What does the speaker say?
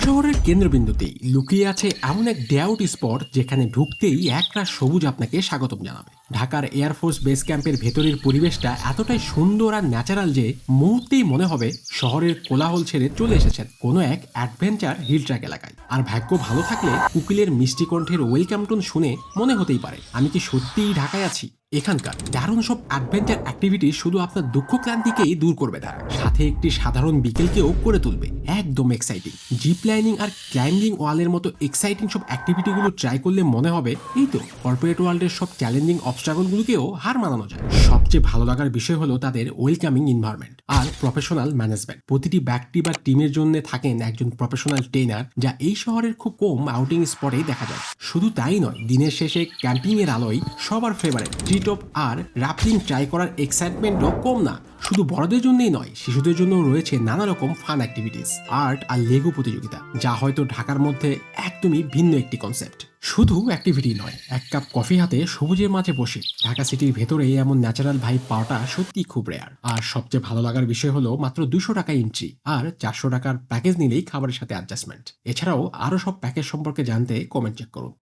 শহরের কেন্দ্রবিন্দুতেই লুকিয়ে আছে এমন এক ডেআউট স্পট যেখানে ঢুকতেই একরাশ সবুজ আপনাকে স্বাগতম জানাবে। ঢাকার এয়ারফোর্স বেস ক্যাম্পের ভেতরের পরিবেশটা এতটাই সুন্দর আর ন্যাচারাল যে মুহূর্তেই মনে হবে শহরের কোলাহল ছেড়ে চলে এসেছেন কোনো এক অ্যাডভেঞ্চার হিল ট্র্যাক এলাকায়। আর ভাগ্য ভালো থাকলে উকিলের মিষ্টি কণ্ঠের ওয়েলকাম টোন শুনে মনে হতেই পারে আমি কি সত্যিই ঢাকায় আছি। এখানকার দারুণ সব অ্যাডভেঞ্চার অ্যাক্টিভিটি শুধু আপনার দুঃখ ক্লান্তিকেই দূর করবে না, সাথে একটি সাধারণ বিকেলকেও করে তুলবে একদম এক্সাইটিং। জিপ লাইনিং আর ক্লাইম্বিং ওয়ালের মতো এক্সাইটিং সব অ্যাক্টিভিটিগুলো ট্রাই করলে মনে হবে এই তো কর্পোরেট ওয়ার্ল্ডের সব চ্যালেঞ্জিং অবস্ট্রাগলগুলোকেও হার মানানো যায়। সবচেয়ে ভালো লাগার বিষয় হলো তাদের ওয়েলকামিং এনভায়রনমেন্ট আর প্রফেশনাল ম্যানেজমেন্ট। প্রতিটি ব্যক্তি বা টিমের জন্য থাকেন একজন প্রফেশনাল ট্রেনার, যা এই শহরের খুব কম আউটিং স্পটেই দেখা যায়। শুধু তাই নয়, দিনের শেষে ক্যাম্পিং এর আলোয় সবার ফেভারিট ট্রি টপ আর রাফটিং ট্রাই করার এক্সাইটমেন্টও কম না। শুধু বড়দের জন্যই নয়, শিশুদের জন্য রয়েছে নানা রকম ফান অ্যাক্টিভিটিস, আর্ট আর লেগো প্রতিযোগিতা, যা হয়তো ঢাকার মধ্যে একদমই ভিন্ন একটি কনসেপ্ট। শুধু অ্যাক্টিভিটি নয়, এক কাপ কফি হাতে সবুজের মাঝে বসে ঢাকা সিটির ভেতরে এমন ন্যাচারাল ভাইব পাওয়াটা সত্যি খুব রেয়ার। আর সবচেয়ে ভালো লাগার বিষয় হলো মাত্র 200 টাকা এন্ট্রি আর 400 টাকার প্যাকেজ নিলেই খাবারের সাথে অ্যাডজাস্টমেন্ট। এছাড়াও আরও সব প্যাকেজ সম্পর্কে জানতে কমেন্ট চেক করুন।